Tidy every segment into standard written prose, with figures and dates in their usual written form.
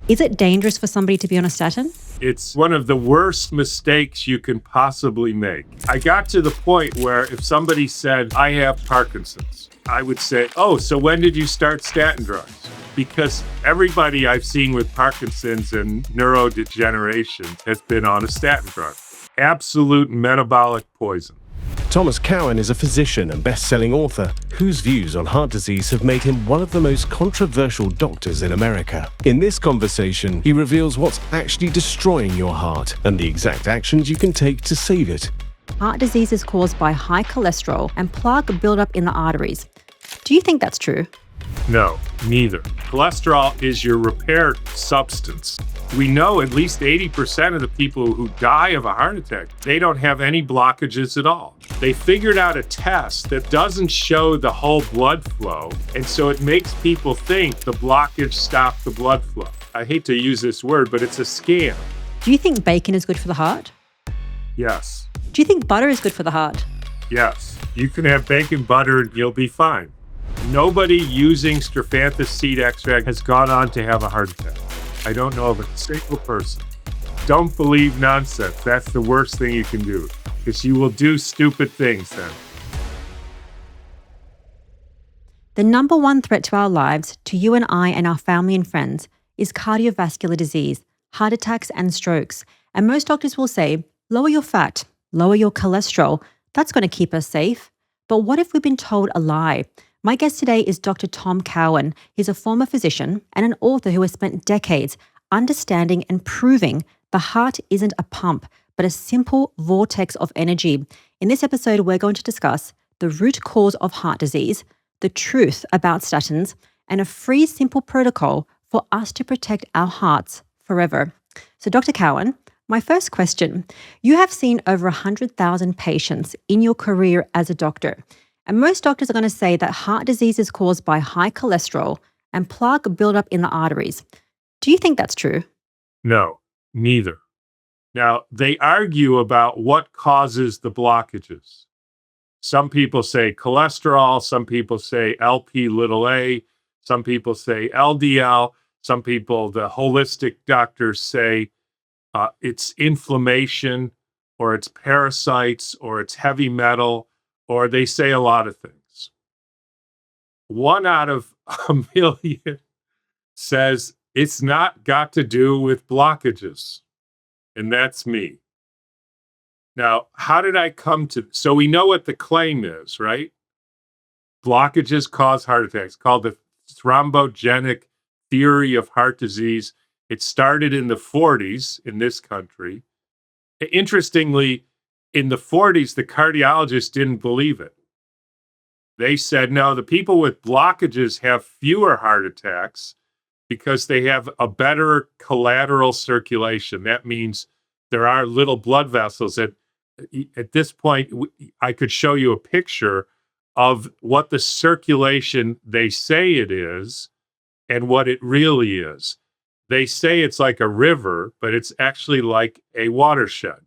Is it dangerous for somebody to be on a statin? It's one of the worst mistakes you can possibly make. I got to the point where if somebody said, I have Parkinson's, I would say, oh, so when did you start statin drugs? Because everybody I've seen with Parkinson's and neurodegeneration has been on a statin drug. Absolute metabolic poison. Thomas Cowan is a physician and best-selling author whose views on heart disease have made him one of the most controversial doctors in America. In this conversation, he reveals what's actually destroying your heart and the exact actions you can take to save it. Heart disease is caused by high cholesterol and plaque buildup in the arteries. Do you think that's true? No, neither. Cholesterol is your repair substance. We know at least 80% of the people who die of a heart attack, they don't have any blockages at all. They figured out a test that doesn't show the whole blood flow, and so it makes people think the blockage stopped the blood flow. I hate to use this word, but it's a scam. Do you think bacon is good for the heart? Yes. Do you think butter is good for the heart? Yes. You can have bacon, butter, and you'll be fine. Nobody using strophanthus seed extract has gone on to have a heart attack. I don't know of a single person. Don't believe nonsense. That's the worst thing you can do, because you will do stupid things then. The number one threat to our lives, to you and I and our family and friends, is cardiovascular disease, heart attacks and strokes. And most doctors will say, lower your fat, lower your cholesterol. That's going to keep us safe. But what if we've been told a lie? My guest today is Dr. Tom Cowan. He's a former physician and an author who has spent decades understanding and proving the heart isn't a pump, but a simple vortex of energy. In this episode, we're going to discuss the root cause of heart disease, the truth about statins, and a free, simple protocol for us to protect our hearts forever. So, Dr. Cowan, my first question. You have seen over 100,000 patients in your career as a doctor. And most doctors are going to say that heart disease is caused by high cholesterol and plaque buildup in the arteries. Do you think that's true? No, neither. Now, they argue about what causes the blockages. Some people say cholesterol, some people say LP little a, some people say LDL, some people, the holistic doctors say it's inflammation, or it's parasites, or it's heavy metal, or they say a lot of things. 1 out of a million says it's not got to do with blockages. And that's me. Now, how did I come to, so we know what the claim is, right? Blockages cause heart attacks, called the Thrombogenic Theory of heart disease. It started in the 40s in this country. Interestingly, in the 40s, the cardiologists didn't believe it. They said, no, the people with blockages have fewer heart attacks because they have a better collateral circulation. That means there are little blood vessels that at this point, I could show you a picture of what the circulation they say it is and what it really is. They say it's like a river, but it's actually like a watershed.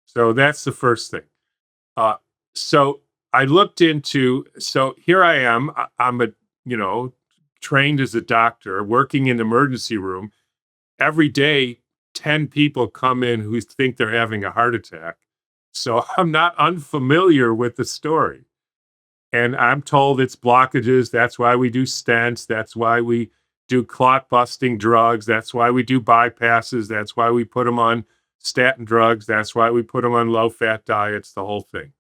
So that's the first thing. So I looked into, so here I am, I'm trained as a doctor working in the emergency room. Every day, 10 people come in who think they're having a heart attack. So I'm not unfamiliar with the story. And I'm told it's blockages. That's why we do stents. That's why we do clot busting drugs. That's why we do bypasses. That's why we put them on statin drugs. That's why we put them on low-fat diets, the whole thing.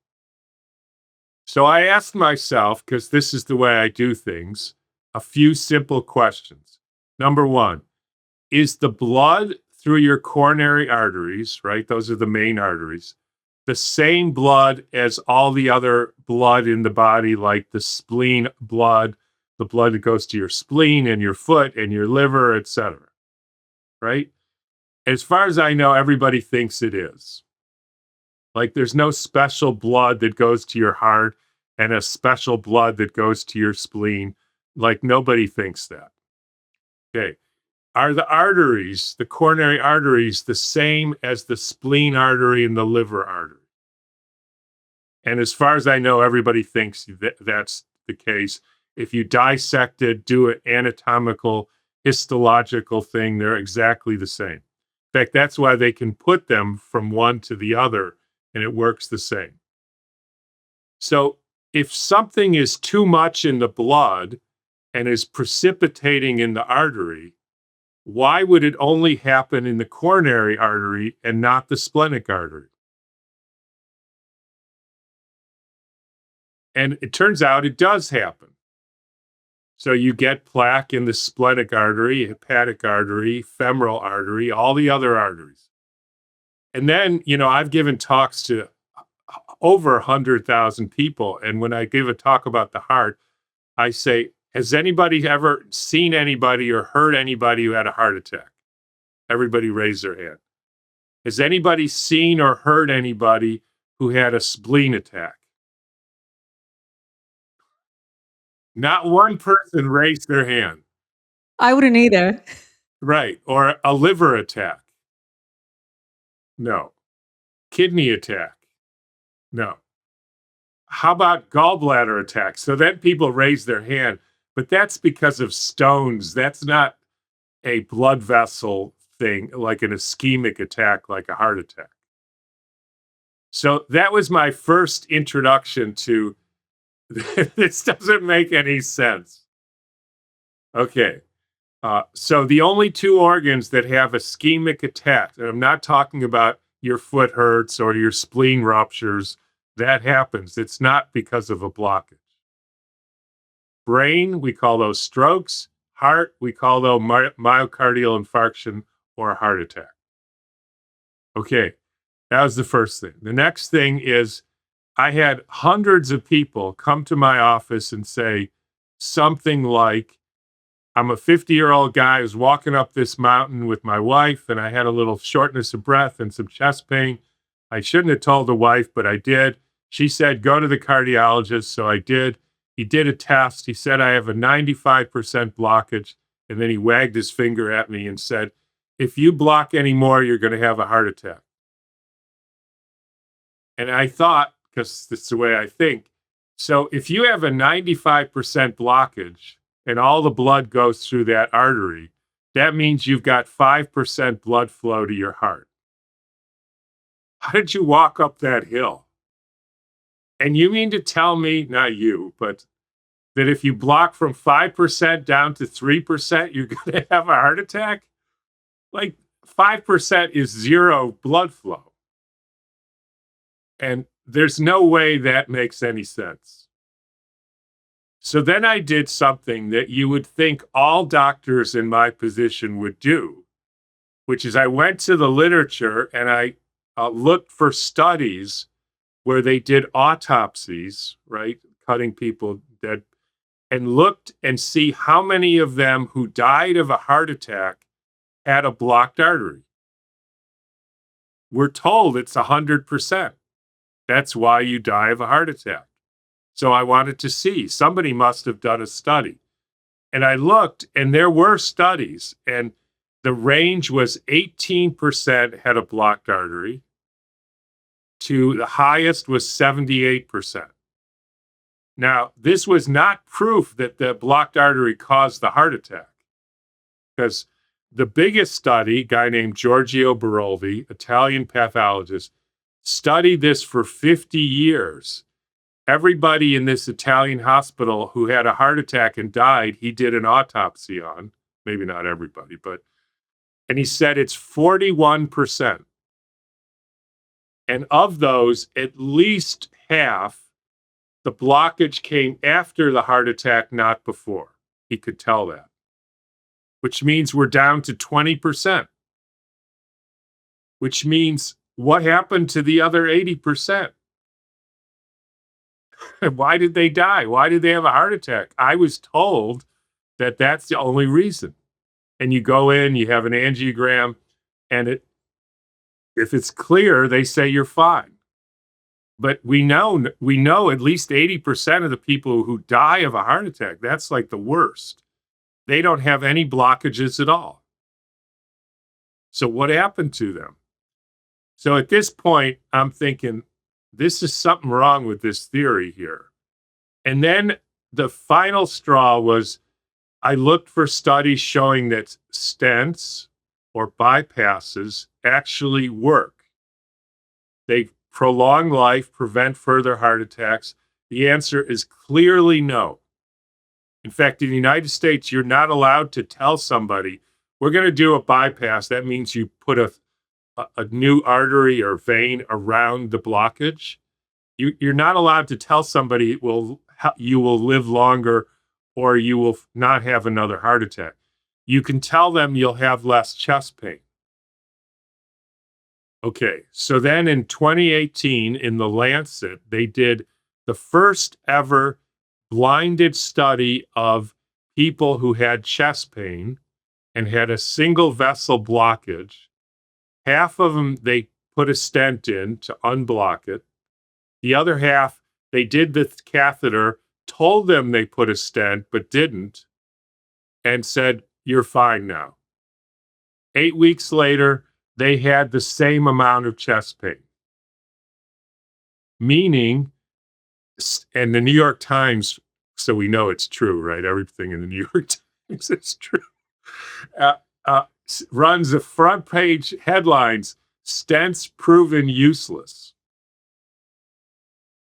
So I asked myself, because this is the way I do things, a few simple questions. Number one, is the blood through your coronary arteries, right? Those are the main arteries, the same blood as all the other blood in the body, like the spleen blood, the blood that goes to your spleen and your foot and your liver, etc., right? As far as I know, everybody thinks it is. Like there's no special blood that goes to your heart and a special blood that goes to your spleen. Like nobody thinks that. Okay. Are the arteries, the coronary arteries, the same as the spleen artery and the liver artery? And as far as I know, everybody thinks that that's the case. If you dissect it, do an anatomical histological thing. They're exactly the same. In fact, that's why they can put them from one to the other and it works the same. So if something is too much in the blood and is precipitating in the artery, why would it only happen in the coronary artery and not the splenic artery? And it turns out it does happen. So you get plaque in the splenic artery, hepatic artery, femoral artery, all the other arteries. And then, I've given talks to over 100,000 people. And when I give a talk about the heart, I say, has anybody ever seen anybody or heard anybody who had a heart attack? Everybody raise their hand. Has anybody seen or heard anybody who had a spleen attack? Not one person raised their hand. I wouldn't either. Right. Or a liver attack. No. Kidney attack. No. How about gallbladder attack? So then people raise their hand, but that's because of stones. That's not a blood vessel thing, like an ischemic attack, like a heart attack. So that was my first introduction to this doesn't make any sense. Okay. So the only two organs that have ischemic attack, and I'm not talking about your foot hurts or your spleen ruptures, that happens. It's not because of a blockage. Brain, we call those strokes. Heart, we call those myocardial infarction or heart attack. Okay, that was the first thing. The next thing is I had hundreds of people come to my office and say something like, I'm a 50-year-old guy who's walking up this mountain with my wife, and I had a little shortness of breath and some chest pain. I shouldn't have told the wife, but I did. She said, go to the cardiologist. So I did. He did a test. He said, I have a 95% blockage. And then he wagged his finger at me and said, if you block anymore, you're going to have a heart attack. And I thought, because that's the way I think, so if you have a 95% blockage and all the blood goes through that artery, that means you've got 5% blood flow to your heart. How did you walk up that hill? And you mean to tell me, not you, but that if you block from 5% down to 3%, you're going to have a heart attack? Like 5% is zero blood flow. And there's no way that makes any sense. So then I did something that you would think all doctors in my position would do, which is I went to the literature and I looked for studies where they did autopsies, right, cutting people dead, and looked and see how many of them who died of a heart attack had a blocked artery. We're told it's 100%. That's why you die of a heart attack. So I wanted to see, somebody must have done a study. And I looked, and there were studies, and the range was 18% had a blocked artery, to the highest was 78%. Now, this was not proof that the blocked artery caused the heart attack, because the biggest study, a guy named Giorgio Baroldi, Italian pathologist, studied this for 50 years. Everybody in this Italian hospital who had a heart attack and died, he did an autopsy on. Maybe not everybody, and he said it's 41%. And of those, at least half, the blockage came after the heart attack, not before. He could tell that, which means we're down to 20%, which means what happened to the other 80%? Why did they die? Why did they have a heart attack? I was told that that's the only reason. And you go in, you have an angiogram, and if it's clear, they say you're fine. But we know at least 80% of the people who die of a heart attack, that's like the worst. They don't have any blockages at all. So what happened to them? So at this point, I'm thinking, this is something wrong with this theory here. And then the final straw was I looked for studies showing that stents or bypasses actually work. They prolong life, prevent further heart attacks. The answer is clearly no. In fact, in the United States, you're not allowed to tell somebody, we're going to do a bypass. That means you put a new artery or vein around the blockage. You're not allowed to tell somebody you will live longer or you will not have another heart attack. You can tell them you'll have less chest pain. Okay, so then in 2018, in The Lancet, they did the first ever blinded study of people who had chest pain and had a single vessel blockage. Half of them, they put a stent in to unblock it. The other half, they did the catheter, told them they put a stent, but didn't, and said, you're fine now. 8 weeks later, they had the same amount of chest pain. Meaning, and the New York Times, so we know it's true, right? Everything in the New York Times is true. Runs the front page headlines, stents proven useless.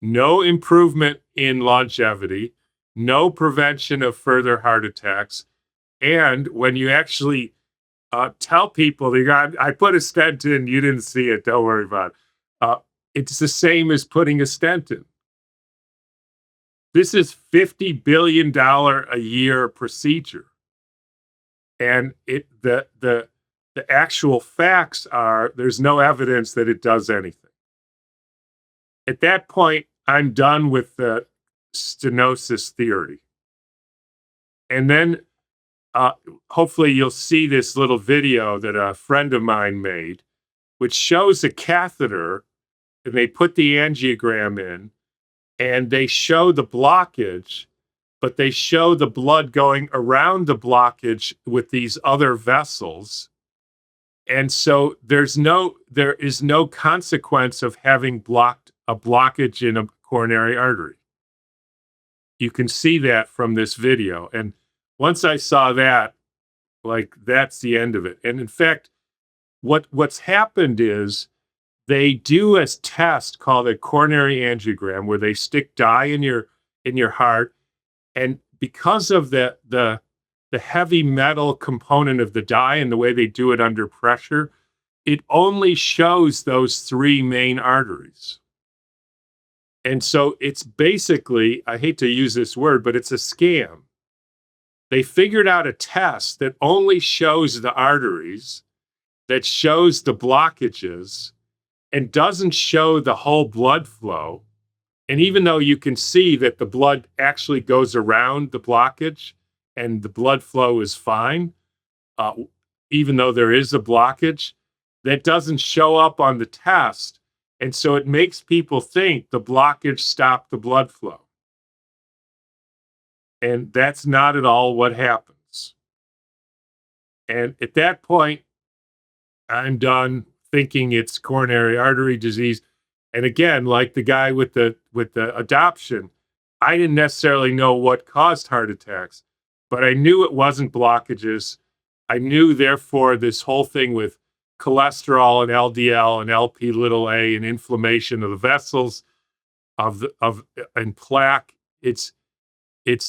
No improvement in longevity, no prevention of further heart attacks. And when you actually tell people, I put a stent in, you didn't see it, don't worry about it. It's the same as putting a stent in. This is $50 billion a year procedure. And the actual facts are there's no evidence that it does anything. At that point, I'm done with the stenosis theory. And then hopefully you'll see this little video that a friend of mine made, which shows a catheter, and they put the angiogram in, and they show the blockage, but they show the blood going around the blockage with these other vessels. And so there is no consequence of having blocked a blockage in a coronary artery. You can see that from this video. And once I saw that, like, that's the end of it. And in fact, what's happened is they do a test called a coronary angiogram where they stick dye in your heart. And because of the heavy metal component of the dye and the way they do it under pressure, it only shows those three main arteries. And so it's basically, I hate to use this word, but it's a scam. They figured out a test that only shows the arteries, that shows the blockages, and doesn't show the whole blood flow. And even though you can see that the blood actually goes around the blockage and the blood flow is fine, even though there is a blockage, that doesn't show up on the test. And so it makes people think the blockage stopped the blood flow. And that's not at all what happens. And at that point, I'm done thinking it's coronary artery disease. And again, like the guy with the adoption, I didn't necessarily know what caused heart attacks, but I knew it wasn't blockages. I knew, therefore, this whole thing with cholesterol and LDL and LP little a and inflammation of the vessels and plaque, it's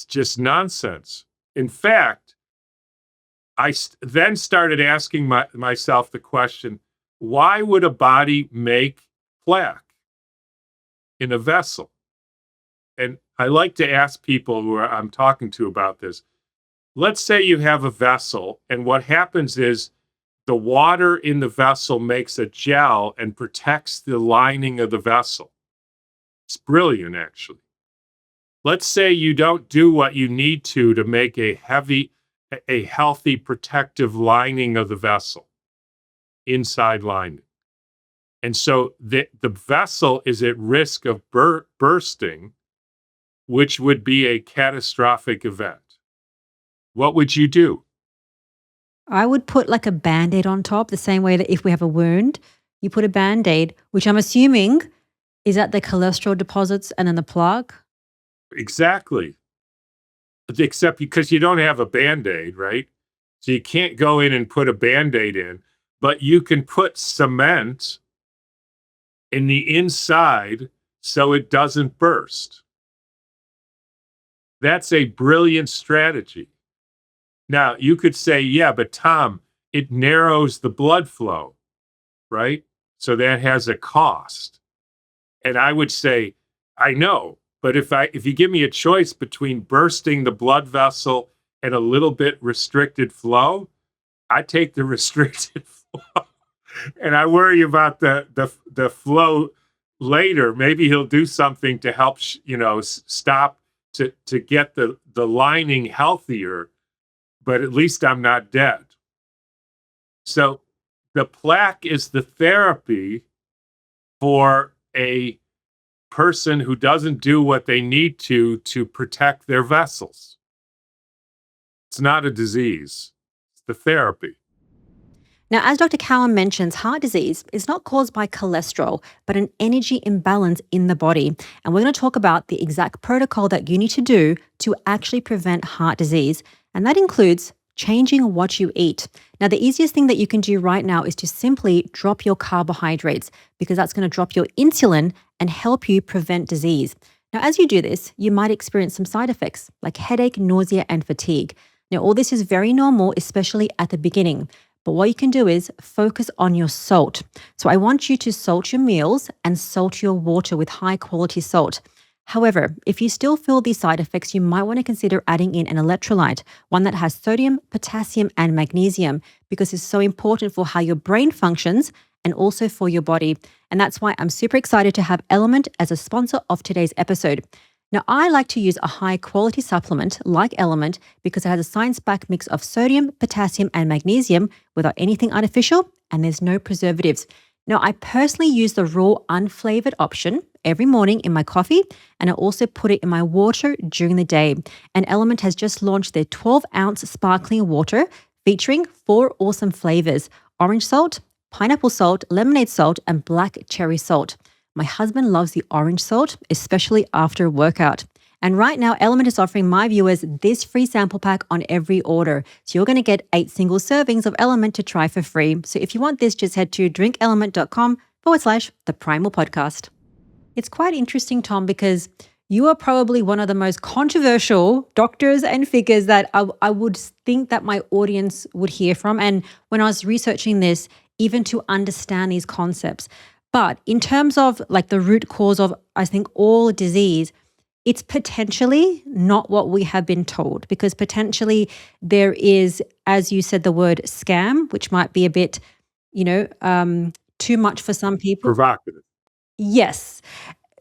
just nonsense. In fact, I then started asking myself the question, why would a body make plaque in a vessel? And I like to ask people who I'm talking to about this. Let's say you have a vessel, and what happens is the water in the vessel makes a gel and protects the lining of the vessel. It's brilliant, actually. Let's say you don't do what you need to make a healthy protective lining of the vessel, inside lining. And so the vessel is at risk of bursting, which would be a catastrophic event. What would you do? I would put like a Band-Aid on top, the same way that if we have a wound, you put a Band-Aid, which I'm assuming is at the cholesterol deposits and then the plaque. Exactly. except because you don't have a Band-Aid, right? So you can't go in and put a Band-Aid in, but you can put cement in the inside so it doesn't burst. That's a brilliant strategy. Now, you could say, yeah, but Tom, it narrows the blood flow, right? So that has a cost. And I would say, I know, but if you give me a choice between bursting the blood vessel and a little bit restricted flow, I take the restricted flow. And I worry about the flow later. Maybe he'll do something to help, stop to get the lining healthier, but at least I'm not dead. So the plaque is the therapy for a person who doesn't do what they need to protect their vessels. It's not a disease. It's the therapy. Now, as Dr. Cowan mentions, heart disease is not caused by cholesterol, but an energy imbalance in the body. And we're going to talk about the exact protocol that you need to do to actually prevent heart disease. And that includes changing what you eat. Now, the easiest thing that you can do right now is to simply drop your carbohydrates, because that's going to drop your insulin and help you prevent disease. Now, as you do this, you might experience some side effects like headache, nausea, and fatigue. Now, all this is very normal, especially at the beginning. But what you can do is focus on your salt. So I want you to salt your meals and salt your water with high quality salt. However, if you still feel these side effects, you might want to consider adding in an electrolyte, one that has sodium, potassium, and magnesium, because it's so important for how your brain functions and also for your body. And that's why I'm super excited to have Element as a sponsor of today's episode. Now, I like to use a high quality supplement like Element because it has a science-backed mix of sodium, potassium, and magnesium without anything artificial, and there's no preservatives. Now, I personally use the raw unflavored option every morning in my coffee, and I also put it in my water during the day. And Element has just launched their 12-ounce sparkling water featuring 4 awesome flavors: orange salt, pineapple salt, lemonade salt, and black cherry salt. My husband loves the orange salt, especially after a workout. And right now, Element is offering my viewers this free sample pack on every order. So you're going to get 8 single servings of Element to try for free. So if you want this, just head to drinkelement.com/The Primal Podcast. It's quite interesting, Tom, because you are probably one of the most controversial doctors and figures that I would think that my audience would hear from. And when I was researching this, even to understand these concepts. But in terms of like the root cause of, I think, all disease, it's potentially not what we have been told, because potentially there is, as you said, the word scam, which might be a bit, too much for some people. Provocative. Yes.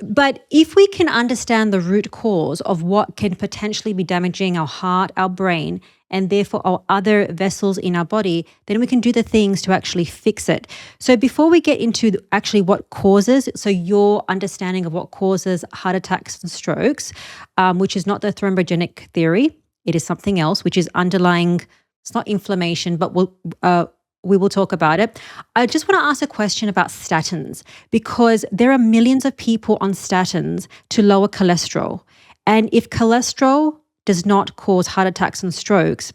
But if we can understand the root cause of what can potentially be damaging our heart, our brain, and therefore our other vessels in our body, then we can do the things to actually fix it. So before we get into actually what causes, so your understanding of what causes heart attacks and strokes, which is not the thrombogenic theory, it is something else, which is underlying, it's not inflammation, but we will talk about it. I just want to ask a question about statins, because there are millions of people on statins to lower cholesterol. And if cholesterol does not cause heart attacks and strokes,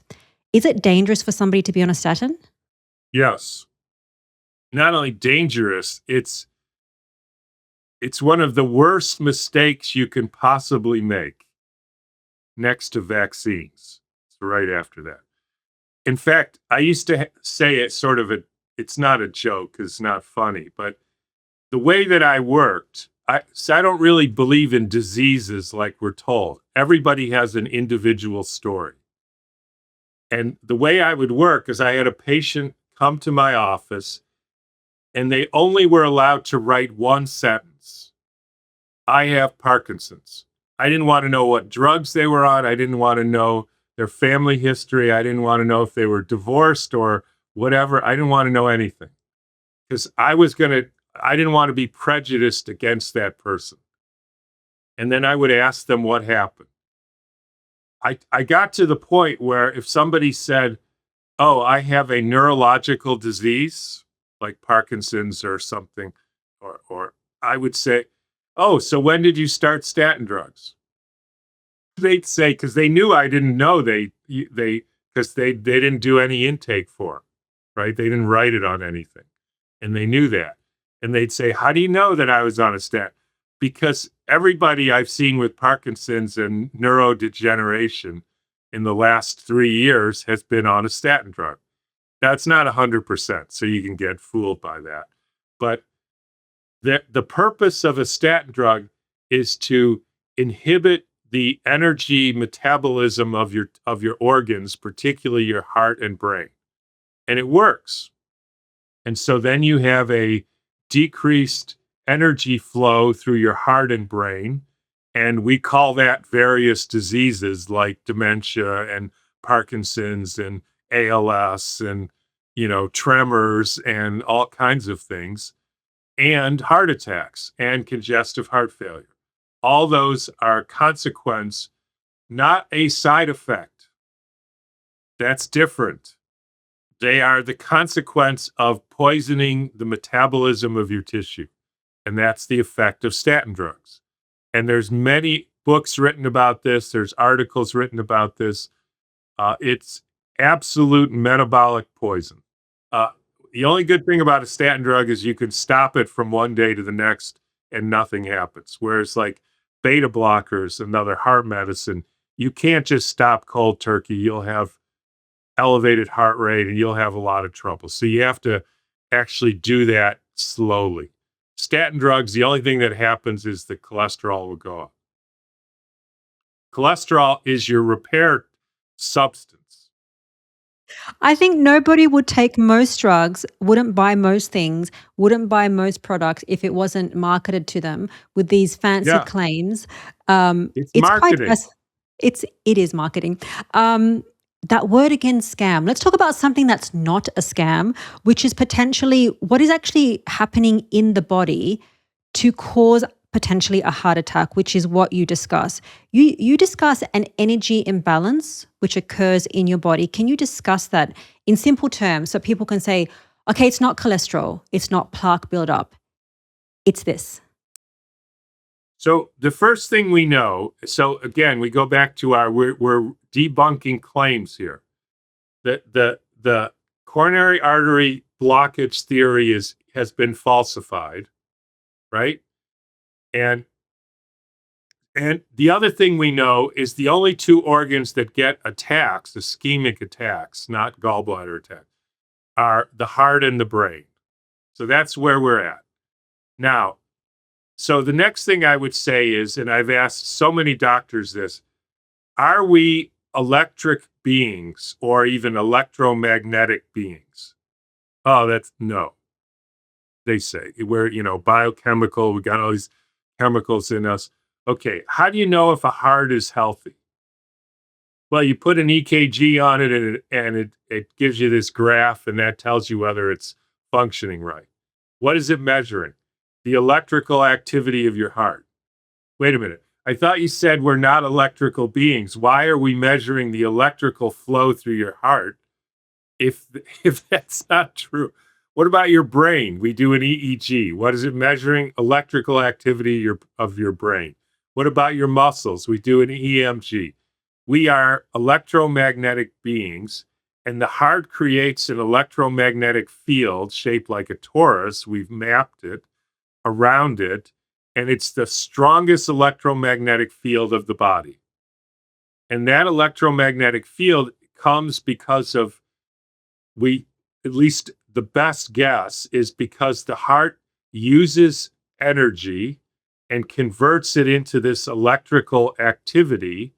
is it dangerous for somebody to be on a statin? Yes. Not only dangerous, it's one of the worst mistakes you can possibly make, next to vaccines. It's right after that. In fact, I used to say it sort of it's not a joke because it's not funny, but the way that I worked, I don't really believe in diseases like we're told. Everybody has an individual story. And the way I would work is I had a patient come to my office and they only were allowed to write one sentence: I have Parkinson's. I didn't want to know what drugs they were on. I didn't want to know their family history. I didn't want to know if they were divorced or whatever. I didn't want to know anything because I didn't want to be prejudiced against that person. And then I would ask them what happened. I got to the point where if somebody said, oh, I have a neurological disease like Parkinson's or something, or I would say, oh, so when did you start statin drugs? they'd say, because they knew I didn't know because they didn't do any intake for 'em, right? They didn't write it on anything, and they knew that. And they'd say, "How do you know that I was on a statin?" Because everybody I've seen with Parkinson's and neurodegeneration in the last 3 years has been on a statin drug. That's not 100%, so you can get fooled by that. But the purpose of a statin drug is to inhibit the energy metabolism of your organs, particularly your heart and brain. And it works. And so then you have a decreased energy flow through your heart and brain. And we call that various diseases like dementia and Parkinson's and ALS and, tremors and all kinds of things, and heart attacks and congestive heart failure. All those are a consequence, not a side effect. That's different. They are the consequence of poisoning the metabolism of your tissue. And that's the effect of statin drugs. And there's many books written about this. There's articles written about this. It's absolute metabolic poison. The only good thing about a statin drug is you can stop it from one day to the next and nothing happens. Whereas like beta blockers, another heart medicine, you can't just stop cold turkey. You'll have elevated heart rate and you'll have a lot of trouble. So you have to actually do that slowly. Statin drugs, the only thing that happens is the cholesterol will go up. Cholesterol is your repair substance. I think nobody would take most drugs, wouldn't buy most things, wouldn't buy most products if it wasn't marketed to them with these fancy Yeah, claims. it's It's quite marketing. it is marketing. That word again, scam. Let's talk about something that's not a scam, which is potentially what is actually happening in the body to cause potentially a heart attack, which is what you discuss. You discuss an energy imbalance which occurs in your body. Can you discuss that in simple terms so people can say, okay, it's not cholesterol, it's not plaque buildup, it's this. So the first thing we know, so again, we go back to we're debunking claims here. The coronary artery blockage theory has been falsified, right? And the other thing we know is the only two organs that get attacks, ischemic attacks, not gallbladder attacks, are the heart and the brain. So that's where we're at. Now, so the next thing I would say is, and I've asked so many doctors this, are we electric beings or even electromagnetic beings? Oh, that's no. They say we're, biochemical, we got all these chemicals in us. Okay, how do you know if a heart is healthy? Well, you put an EKG on it and it gives you this graph and that tells you whether it's functioning right. What is it measuring? The electrical activity of your heart. Wait a minute. I thought you said we're not electrical beings. Why are we measuring the electrical flow through your heart if that's not true? What about your brain? We do an EEG. What is it measuring? Electrical activity of your brain. What about your muscles? We do an EMG. We are electromagnetic beings, and the heart creates an electromagnetic field shaped like a torus. We've mapped it around it, and it's the strongest electromagnetic field of the body. And that electromagnetic field comes because of at least the best guess is because the heart uses energy and converts it into this electrical activity.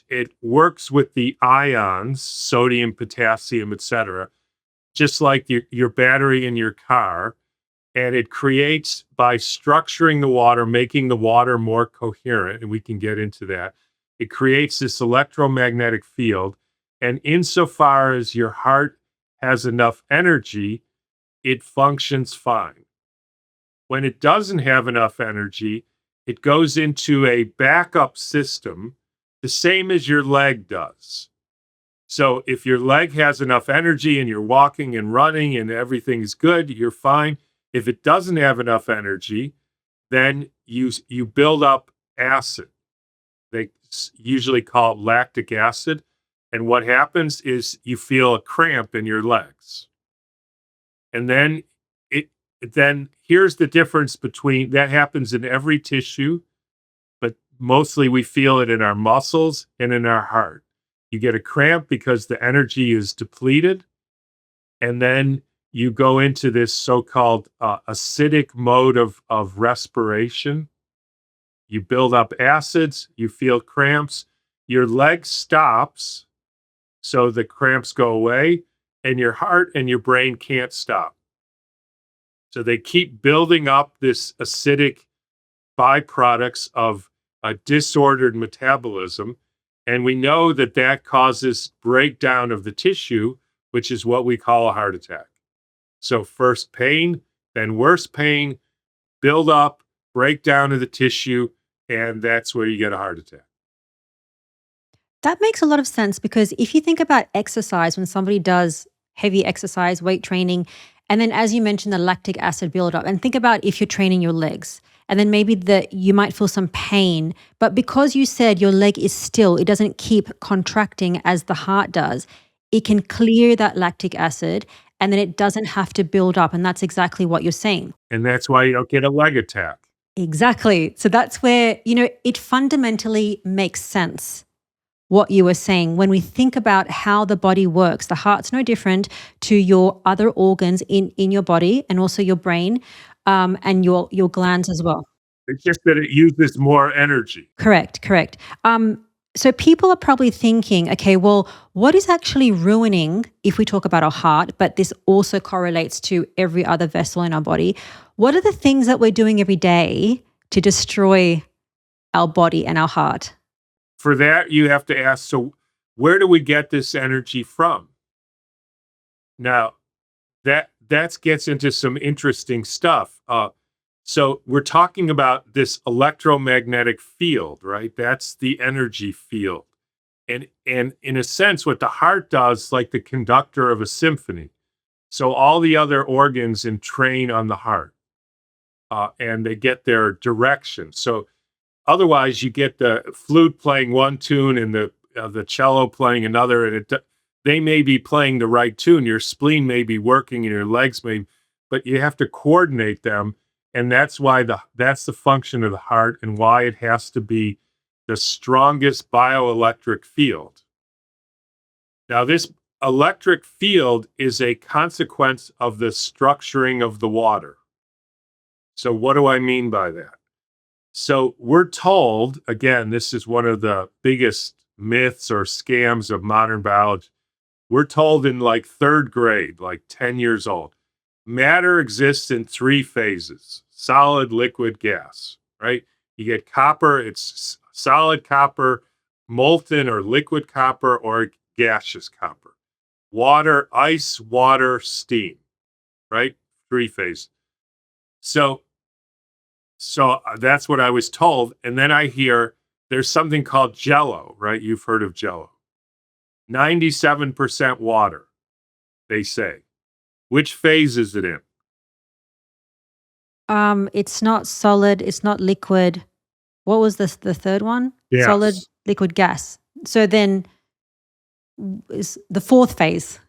It works with the ions, sodium, potassium, etc., just like your battery in your car. And it creates, by structuring the water, making the water more coherent, and we can get into that, it creates this electromagnetic field. And insofar as your heart has enough energy, it functions fine. When it doesn't have enough energy, it goes into a backup system, the same as your leg does. So if your leg has enough energy and you're walking and running and everything's good, you're fine. If it doesn't have enough energy, then you build up acid. usually called lactic acid. And what happens is you feel a cramp in your legs. And it then here's the difference between that happens in every tissue, but mostly we feel it in our muscles and in our heart. You get a cramp because the energy is depleted, and then you go into this so-called acidic mode of respiration. You build up acids, you feel cramps, your leg stops, so the cramps go away, and your heart and your brain can't stop. So they keep building up this acidic byproducts of a disordered metabolism. And we know that that causes breakdown of the tissue, which is what we call a heart attack. So first pain, then worse pain, build up, breakdown of the tissue, and that's where you get a heart attack. That makes a lot of sense because if you think about exercise, when somebody does heavy exercise, weight training, and then as you mentioned, the lactic acid buildup, and think about if you're training your legs, and then maybe you might feel some pain, but because you said your leg is still, it doesn't keep contracting as the heart does, it can clear that lactic acid and then it doesn't have to build up. And that's exactly what you're saying. And that's why you don't get a leg attack. Exactly. So that's where, it fundamentally makes sense what you were saying. When we think about how the body works, the heart's no different to your other organs in your body and also your brain and your glands as well. It's just that it uses more energy. Correct. So people are probably thinking, okay, well, what is actually ruining, if we talk about our heart, but this also correlates to every other vessel in our body, what are the things that we're doing every day to destroy our body and our heart? For that, you have to ask, so where do we get this energy from? Now, that gets into some interesting stuff. So we're talking about this electromagnetic field, right? That's the energy field. And in a sense, what the heart does, like the conductor of a symphony. So all the other organs entrain on the heart, and they get their direction. So otherwise, you get the flute playing one tune and the cello playing another, and they may be playing the right tune. Your spleen may be working, and your legs may, but you have to coordinate them. And that's why that's the function of the heart and why it has to be the strongest bioelectric field. Now, this electric field is a consequence of the structuring of the water. So what do I mean by that? So we're told, again, this is one of the biggest myths or scams of modern biology. We're told in like third grade, like 10 years old, matter exists in 3 phases: solid, liquid, gas, right? You get copper, it's solid copper, molten or liquid copper, or gaseous copper. Water, ice, water, steam, right? 3 phases. So that's what I was told. And then I hear there's something called Jello, right? You've heard of Jello. 97% water, they say. Which phase is it in? It's not solid, it's not liquid. What was the third one? Yes. Solid, liquid, gas. So then is the 4th phase.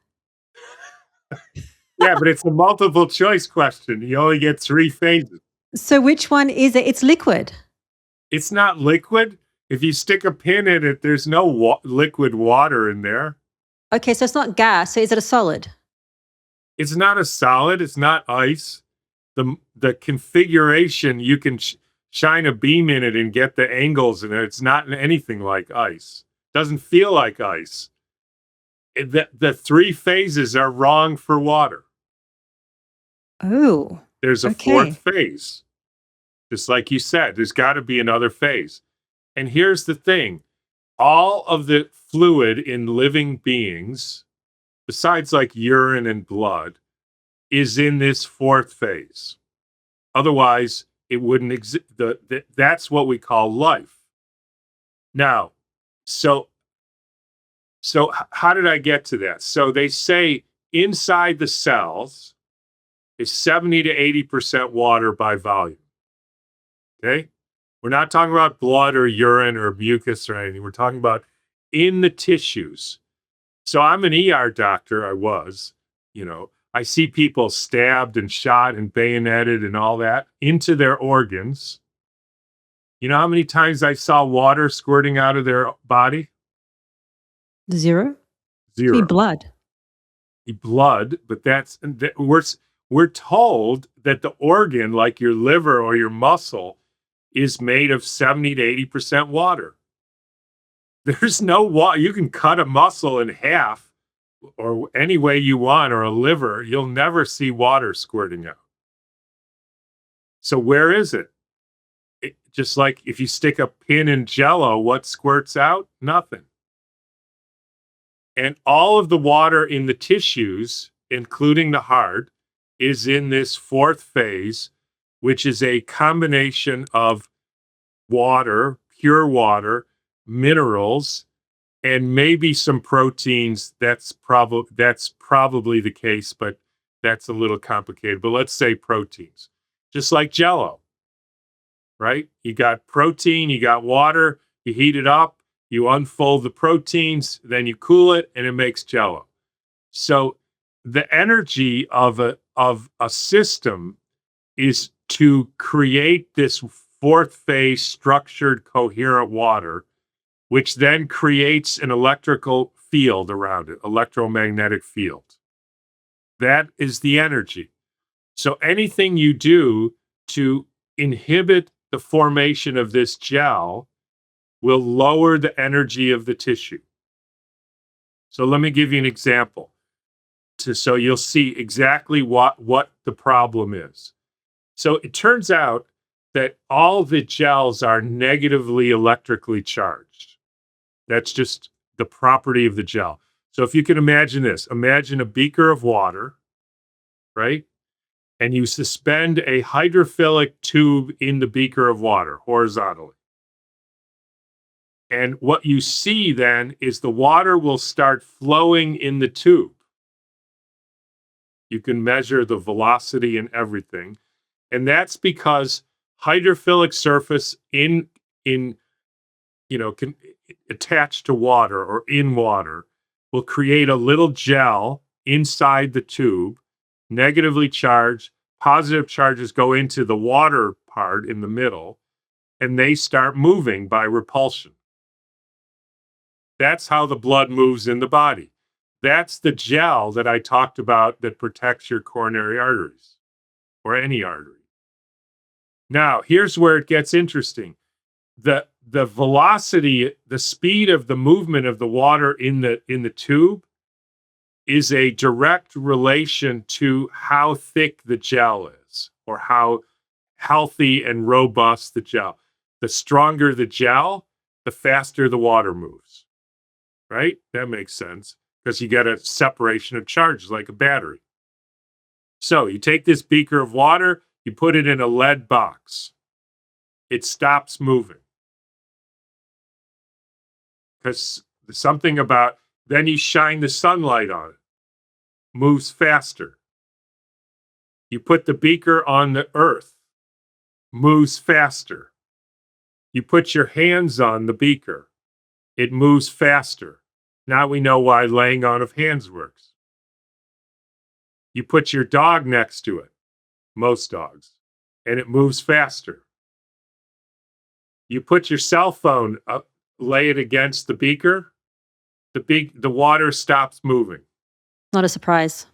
Yeah, but it's a multiple choice question. You only get 3 phases. So which one is it? It's liquid. It's not liquid. If you stick a pin in it, there's no liquid water in there. Okay, so it's not gas. So is it a solid? It's not a solid. It's not ice. The configuration, you can shine a beam in it and get the angles in it. It's not anything like ice. Doesn't feel like ice. The 3 phases are wrong for water. Oh, There's a okay. 4th phase. Just like you said, there's got to be another phase. And here's the thing. All of the fluid in living beings, besides like urine and blood, is in this 4th phase. Otherwise, it wouldn't exist. That's what we call life. Now, so how did I get to that? So they say inside the cells is 70 to 80% water by volume. Okay? We're not talking about blood or urine or mucus or anything. We're talking about in the tissues. So I'm an ER doctor. I was, I see people stabbed and shot and bayoneted and all that into their organs. You know how many times I saw water squirting out of their body? Zero? It's Zero. blood. Blood, but we're told that the organ, like your liver or your muscle, is made of 70 to 80% water. There's no water. You can cut a muscle in half or any way you want, or a liver, you'll never see water squirting out. So where is it? Just like if you stick a pin in Jell-O, what squirts out? Nothing. And all of the water in the tissues, including the heart, is in this fourth phase, which is a combination of water, pure water, minerals, and maybe some proteins. That's probably the case, but that's a little complicated. But let's say proteins, just like Jell-O, right? You got protein, you got water, you heat it up, you unfold the proteins, then you cool it, and it makes Jell-O. So the energy of a system is to create this fourth phase structured, coherent water, which then creates an electrical field around it, electromagnetic field. That is the energy. So anything you do to inhibit the formation of this gel will lower the energy of the tissue. So let me give you an example so you'll see exactly what the problem is. So it turns out that all the gels are negatively electrically charged. That's just the property of the gel. So if you can imagine this, imagine a beaker of water, right? And you suspend a hydrophilic tube in the beaker of water horizontally. And what you see then is the water will start flowing in the tube. You can measure the velocity and everything. And that's because hydrophilic surface can attach to water or in water will create a little gel inside the tube, negatively charged. Positive charges go into the water part in the middle, and they start moving by repulsion. That's how the blood moves in the body. That's the gel that I talked about that protects your coronary arteries or any artery. Now, here's where it gets interesting. The velocity, the speed of the movement of the water in the tube is a direct relation to how thick the gel is or how healthy and robust the gel. The stronger the gel, the faster the water moves. Right? That makes sense because you get a separation of charges like a battery. So you take this beaker of water, you put it in a lead box. It stops moving. Because something about, then you shine the sunlight on it, moves faster. You put the beaker on the earth, moves faster. You put your hands on the beaker, it moves faster. Now we know why laying on of hands works. You put your dog next to it, most dogs, and it moves faster. You put your cell phone up, lay it against the beaker, the water stops moving. Not a surprise.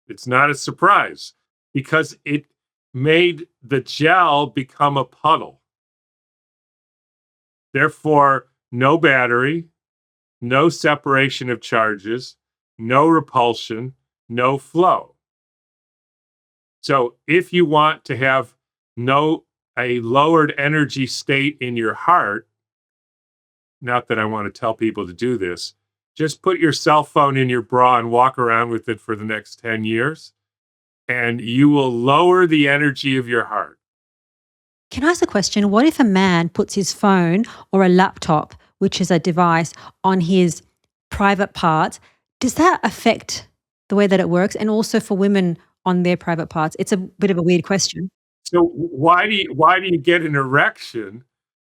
It's not a surprise because it made the gel become a puddle. Therefore, no battery, no separation of charges, no repulsion, no flow. So if you want to have a lowered energy state in your heart, not that I want to tell people to do this, just put your cell phone in your bra and walk around with it for the next 10 years, and you will lower the energy of your heart. Can I ask a question? What if a man puts his phone or a laptop, which is a device, on his private parts? Does that affect the way that it works? And also for women on their private parts? It's a bit of a weird question. So why do you get an erection?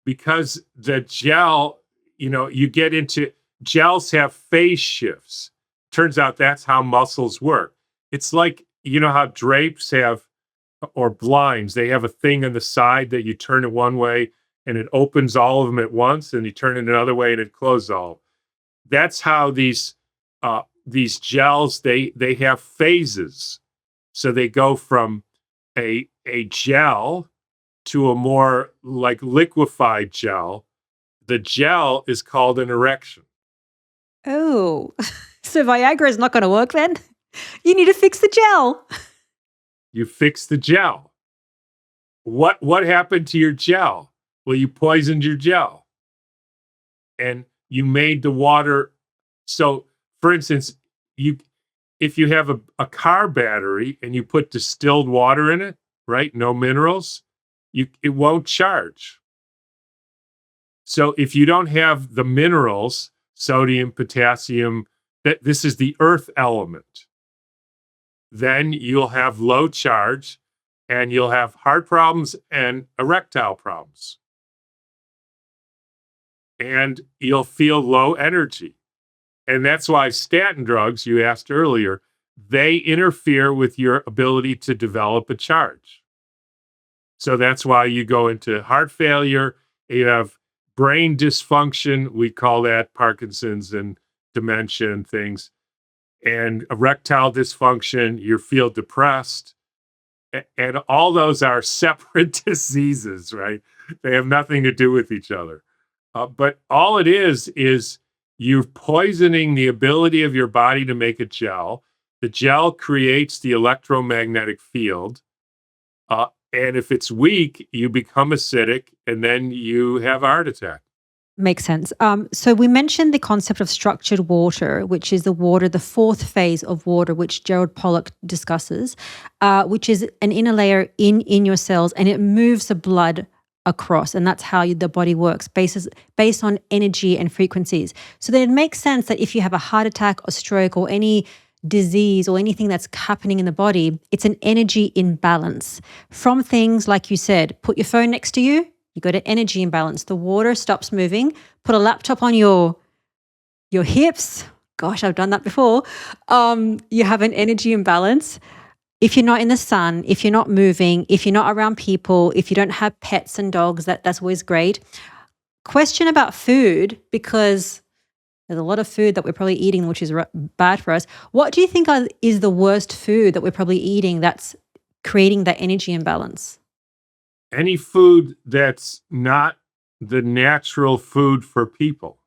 Because the gel, you get into gels have phase shifts. Turns out that's how muscles work. It's like, how drapes have or blinds, they have a thing on the side that you turn it one way and it opens all of them at once, and you turn it another way and it closes all. That's how these gels, they have phases. So they go from a gel to a more like liquefied gel. The gel is called an erection. Oh, so Viagra is not going to work then? You need to fix the gel. You fix the gel. What happened to your gel? Well, you poisoned your gel. And you made the water. So, for instance, if you have a car battery and you put distilled water in it, right? No minerals, it won't charge. So if you don't have the minerals, sodium, potassium, this is the earth element, then you'll have low charge and you'll have heart problems and erectile problems. And you'll feel low energy. And that's why statin drugs, you asked earlier, they interfere with your ability to develop a charge. So that's why you go into heart failure, you have brain dysfunction, we call that Parkinson's and dementia and things, and erectile dysfunction, you feel depressed. And all those are separate diseases, right? They have nothing to do with each other. But all it is you're poisoning the ability of your body to make a gel. The gel creates the electromagnetic field. And if it's weak, you become acidic and then you have a heart attack. Makes sense. So we mentioned the concept of structured water, which is the fourth phase of water, which Gerald Pollack discusses, which is an inner layer in your cells, and it moves the blood across, and that's how the body works, based on energy and frequencies. So then it makes sense that if you have a heart attack or stroke or any disease or anything that's happening in the body, it's an energy imbalance from things like you said, put your phone next to you. You got an energy imbalance. The water stops moving. Put a laptop on your hips. Gosh, I've done that before. You have an energy imbalance. If you're not in the sun, if you're not moving, if you're not around people, if you don't have pets and dogs, that's always great. Question about food, because there's a lot of food that we're probably eating, which is bad for us. What do you think is the worst food that we're probably eating that's creating that energy imbalance? Any food that's not the natural food for people.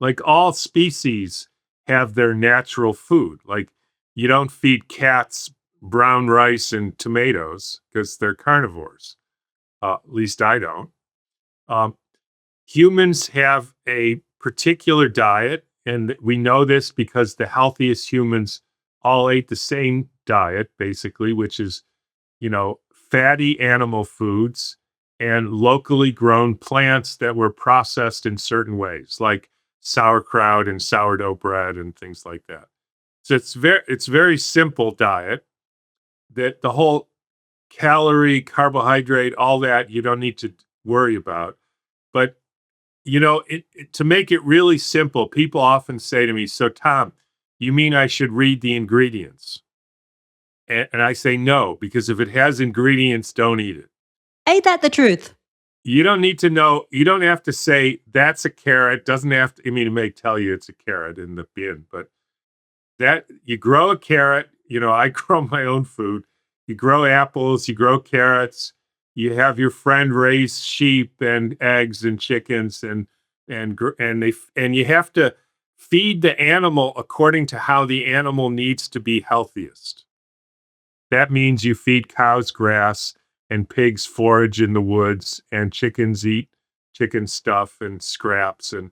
Like all species have their natural food. Like you don't feed cats brown rice and tomatoes because they're carnivores. At least I don't. Humans have a particular diet, and we know this because the healthiest humans all ate the same diet, basically, which is, fatty animal foods and locally grown plants that were processed in certain ways, like sauerkraut and sourdough bread and things like that. So it's very simple diet that the whole calorie, carbohydrate, all that you don't need to worry about. But to make it really simple, people often say to me, "So Tom, you mean I should read the ingredients?" And I say no, because if it has ingredients, don't eat it. Ain't that the truth? You don't need to know. You don't have to say that's a carrot. Doesn't have to. I mean, it may tell you it's a carrot in the bin, but that you grow a carrot. I grow my own food. You grow apples. You grow carrots. You have your friend raise sheep and eggs and chickens, and you have to feed the animal according to how the animal needs to be healthiest. That means you feed cows grass and pigs forage in the woods and chickens eat chicken stuff and scraps and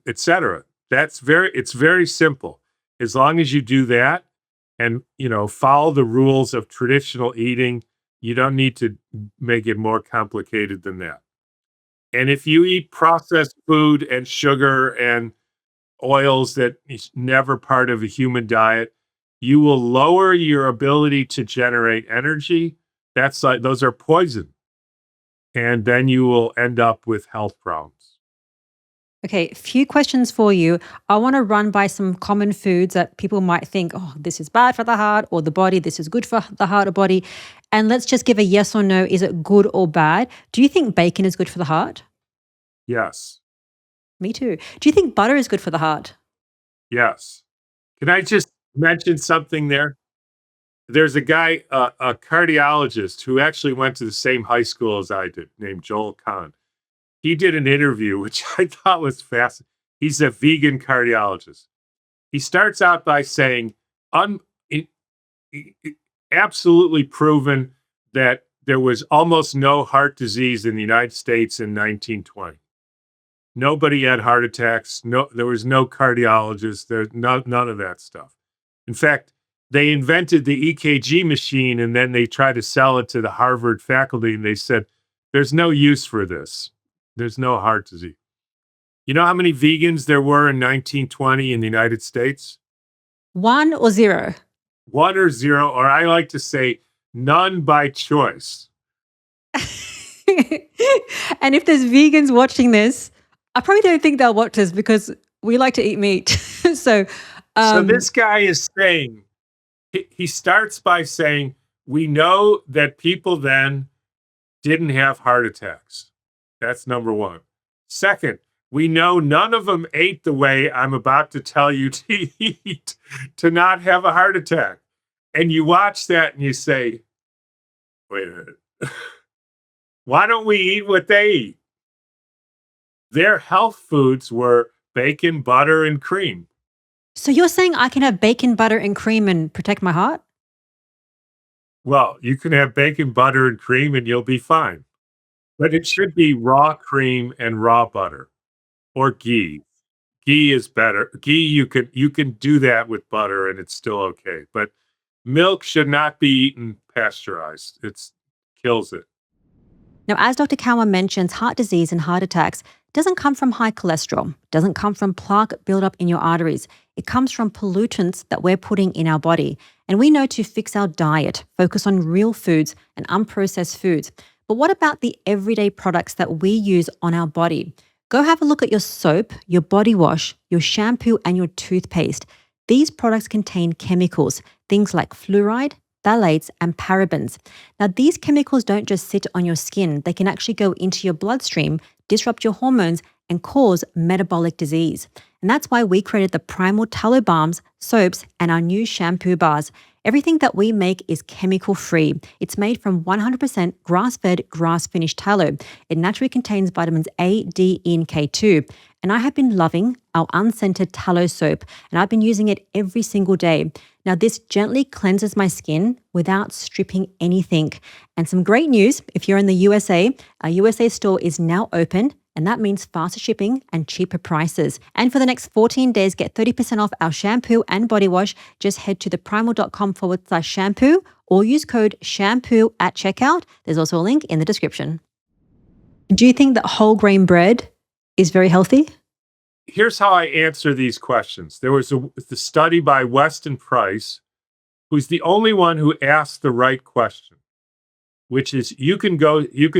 etc. It's very simple. As long as you do that and follow the rules of traditional eating, you don't need to make it more complicated than that. And if you eat processed food and sugar and oils that is never part of a human diet, you will lower your ability to generate energy. That's like, those are poison. And then you will end up with health problems. Okay, few questions for you. I want to run by some common foods that people might think, oh, this is bad for the heart or the body, this is good for the heart or body. And let's just give a yes or no. Is it good or bad? Do you think bacon is good for the heart? Yes. Me too. Do you think butter is good for the heart? Yes. Can I just mention something there? There's a guy, a cardiologist who actually went to the same high school as I did, named Joel Cowan. He did an interview, which I thought was fascinating. He's a vegan cardiologist. He starts out by saying, it, absolutely proven that there was almost no heart disease in the United States in 1920. Nobody had heart attacks. No, there was no cardiologist. There's none of that stuff. In fact, they invented the EKG machine and then they tried to sell it to the Harvard faculty and they said, there's no use for this. There's no heart disease. You know how many vegans there were in 1920 in the United States? 1 or 0? 1 or 0, or I like to say none by choice. And if there's vegans watching this, I probably don't think they'll watch this because we like to eat meat. So this guy is saying, he starts by saying, we know that people then didn't have heart attacks. That's number one. Second, we know none of them ate the way I'm about to tell you to eat to not have a heart attack. And you watch that and you say, wait a minute. Why don't we eat what they eat? Their health foods were bacon, butter, and cream. So you're saying I can have bacon, butter, and cream and protect my heart? Well, you can have bacon, butter, and cream and you'll be fine. But it should be raw cream and raw butter or ghee. Ghee is better. Ghee, you can do that with butter and it's still okay. But milk should not be eaten pasteurized. It kills it. Now, as Dr. Cowan mentions, heart disease and heart attacks doesn't come from high cholesterol, doesn't come from plaque buildup in your arteries. It comes from pollutants that we're putting in our body. And we know to fix our diet, focus on real foods and unprocessed foods. But what about the everyday products that we use on our body? Go have a look at your soap, your body wash, your shampoo, and your toothpaste. These products contain chemicals, things like fluoride, phthalates, and parabens. Now, these chemicals don't just sit on your skin. They can actually go into your bloodstream, disrupt your hormones, and cause metabolic disease. And that's why we created the Primal Tallow Balms, soaps, and our new shampoo bars. Everything that we make is chemical-free. It's made from 100% grass-fed, grass-finished tallow. It naturally contains vitamins A, D, E, and K2. And I have been loving our unscented tallow soap, and I've been using it every single day. Now, this gently cleanses my skin without stripping anything. And some great news, if you're in the USA, our USA store is now open, and that means faster shipping and cheaper prices. And for the next 14 days, get 30% off our shampoo and body wash. Just head to theprimal.com/shampoo or use code shampoo at checkout. There's also a link in the description. Do you think that whole grain bread is very healthy? Here's how I answer these questions. There was the study by Weston Price, who's the only one who asked the right question, which is you can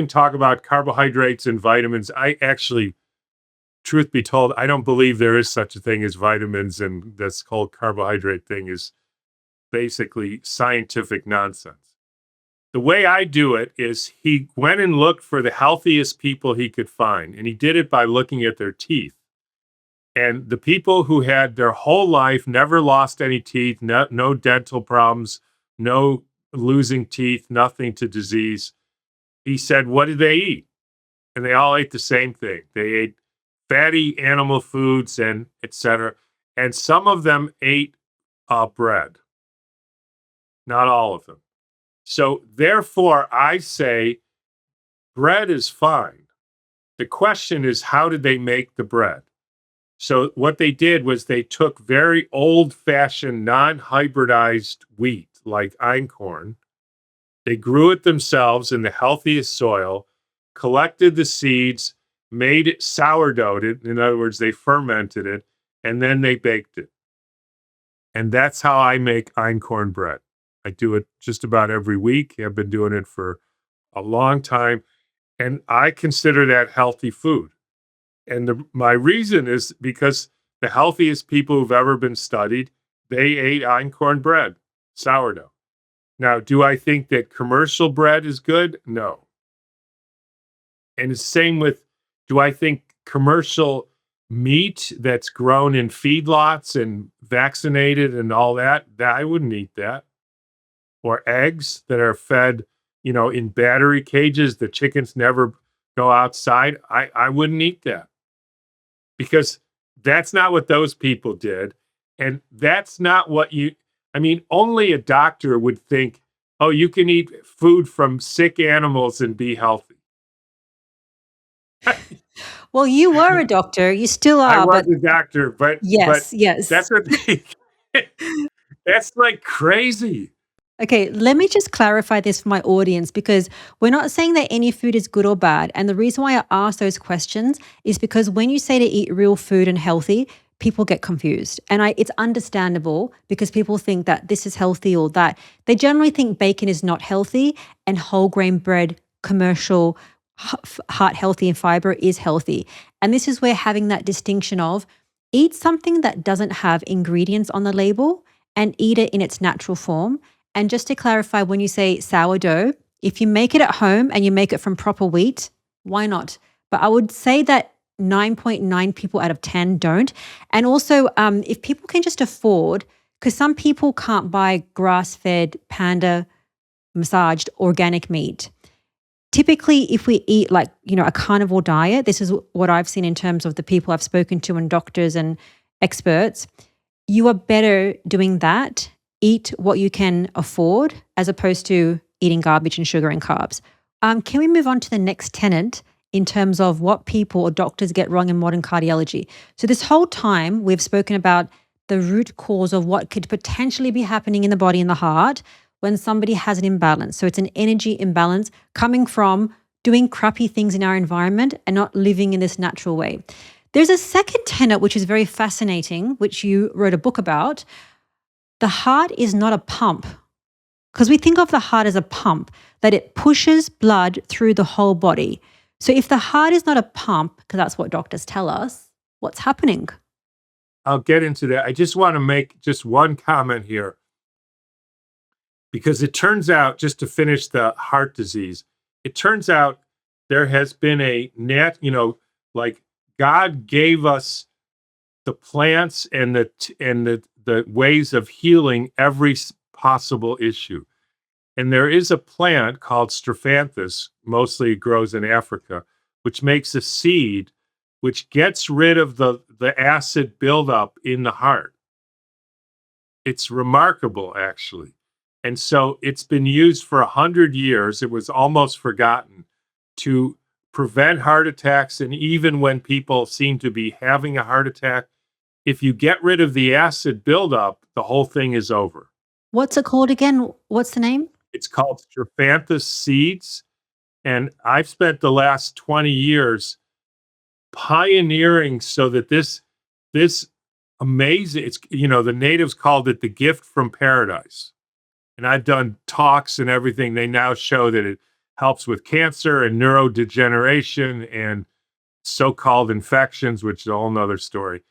talk about carbohydrates and vitamins. I actually, truth be told, I don't believe there is such a thing as vitamins, and this whole carbohydrate thing is basically scientific nonsense. The way I do it is he went and looked for the healthiest people he could find, and he did it by looking at their teeth. And the people who had their whole life never lost any teeth, no dental problems, no losing teeth, nothing to disease. He said, what did they eat? And they all ate the same thing. They ate fatty animal foods and etc. And some of them ate bread. Not all of them. So therefore, I say bread is fine. The question is, how did they make the bread? So what they did was they took very old-fashioned, non-hybridized wheat, like einkorn. They grew it themselves in the healthiest soil, collected the seeds, made it sourdoughted. In other words, they fermented it, and then they baked it. And that's how I make einkorn bread. I do it just about every week. I've been doing it for a long time, and I consider that healthy food. And my reason is because the healthiest people who've ever been studied, they ate einkorn bread, sourdough. Now, do I think that commercial bread is good? No. And the same with, do I think commercial meat that's grown in feedlots and vaccinated and all that, that I wouldn't eat that. Or eggs that are fed, in battery cages, the chickens never go outside. I wouldn't eat that because that's not what those people did. And that's not what only a doctor would think, oh, you can eat food from sick animals and be healthy. Well, you were a doctor. You still I are, was but a doctor, but yes, yes. that's what that's like crazy. Okay, let me just clarify this for my audience because we're not saying that any food is good or bad. And the reason why I ask those questions is because when you say to eat real food and healthy, people get confused. And it's understandable because people think that this is healthy or that. They generally think bacon is not healthy and whole grain bread, commercial, heart healthy and fiber is healthy. And this is where having that distinction of eat something that doesn't have ingredients on the label and eat it in its natural form. And just to clarify, when you say sourdough, if you make it at home and you make it from proper wheat, why not? But I would say that 9.9 people out of 10 don't. And also, if people can just afford, because some people can't buy grass-fed, panda, massaged organic meat. Typically, if we eat like, a carnivore diet, this is what I've seen in terms of the people I've spoken to and doctors and experts, you are better doing that. Eat what you can afford as opposed to eating garbage and sugar and carbs. Can we move on to the next tenet in terms of what people or doctors get wrong in modern cardiology? So this whole time we've spoken about the root cause of what could potentially be happening in the body and the heart when somebody has an imbalance. So it's an energy imbalance coming from doing crappy things in our environment and not living in this natural way. There's a second tenet which is very fascinating, which you wrote a book about. The heart is not a pump, because we think of the heart as a pump, that it pushes blood through the whole body. So if the heart is not a pump, because that's what doctors tell us, what's happening? I'll get into that. I just want to make just one comment here, because it turns out, just to finish the heart disease, it turns out there has been a like God gave us the plants and the ways of healing every possible issue. And there is a plant called Strophanthus, mostly grows in Africa, which makes a seed which gets rid of the acid buildup in the heart. It's remarkable, actually. And so it's been used for 100 years. It was almost forgotten to prevent heart attacks. And even when people seem to be having a heart attack, if you get rid of the acid buildup, the whole thing is over. What's it called again? What's the name? It's called Strophanthus seeds. And I've spent the last 20 years pioneering so that this amazing, it's, the natives called it the gift from paradise. And I've done talks and everything. They now show that it helps with cancer and neurodegeneration and so-called infections, which is a whole nother story.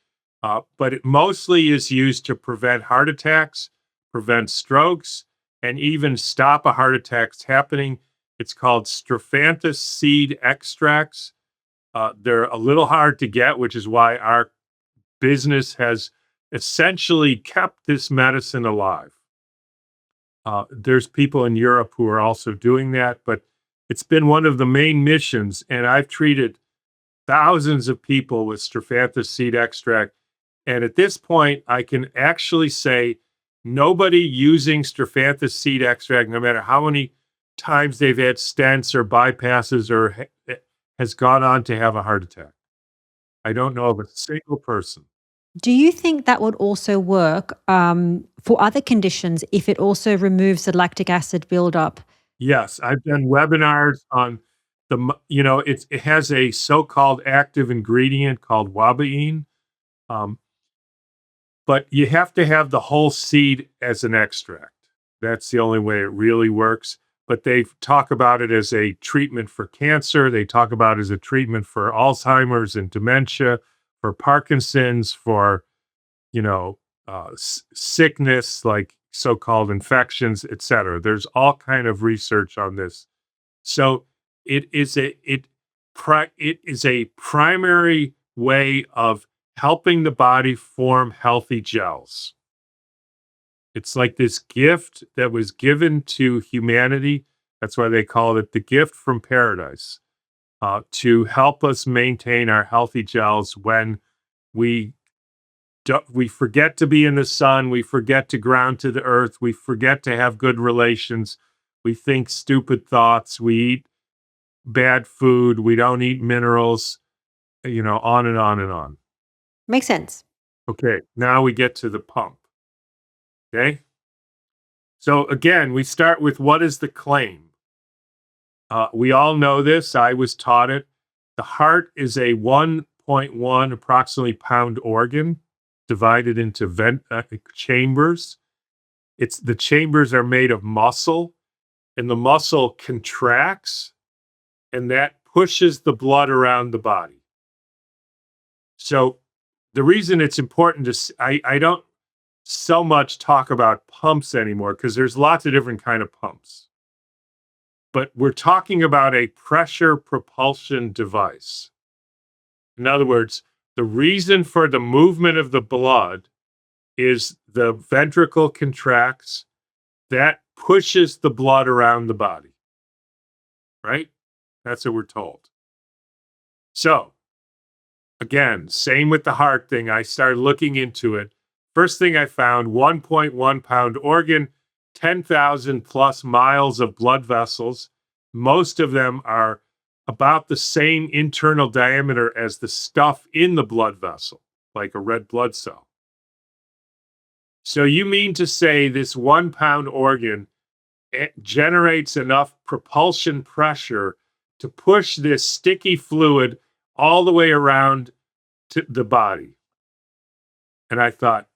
But it mostly is used to prevent heart attacks, prevent strokes, and even stop a heart attack happening. It's called Strophanthus seed extracts. They're a little hard to get, which is why our business has essentially kept this medicine alive. There's people in Europe who are also doing that, but it's been one of the main missions, and I've treated thousands of people with Strophanthus seed extract. And at this point, I can actually say nobody using Strophanthus seed extract, no matter how many times they've had stents or bypasses or has gone on to have a heart attack. I don't know of a single person. Do you think that would also work for other conditions if it also removes the lactic acid buildup? Yes, I've done webinars on it has a so-called active ingredient called wabaine, but you have to have the whole seed as an extract. That's the only way it really works. But they talk about it as a treatment for cancer. They talk about it as a treatment for Alzheimer's and dementia, for Parkinson's, for, sickness like so-called infections, etc. There's all kind of research on this. So it is a primary way of helping the body form healthy gels. It's like this gift that was given to humanity. That's why they call it the gift from paradise, to help us maintain our healthy gels when we we forget to be in the sun, we forget to ground to the earth, we forget to have good relations, we think stupid thoughts, we eat bad food, we don't eat minerals, on and on and on. Makes sense. Okay, now we get to the pump. Okay. So again, we start with what is the claim? We all know this. I was taught it. The heart is a 1.1 approximately pound organ divided into chambers. The chambers are made of muscle, and the muscle contracts, and that pushes the blood around the body. So the reason it's important I don't so much talk about pumps anymore because there's lots of different kind of pumps. But we're talking about a pressure propulsion device. In other words, the reason for the movement of the blood is the ventricle contracts, that pushes the blood around the body. Right? That's what we're told. So, again, same with the heart thing. I started looking into it. First thing I found, 1.1 pound organ, 10,000 plus miles of blood vessels. Most of them are about the same internal diameter as the stuff in the blood vessel, like a red blood cell. So you mean to say this 1 pound organ generates enough propulsion pressure to push this sticky fluid all the way around to the body? And I thought,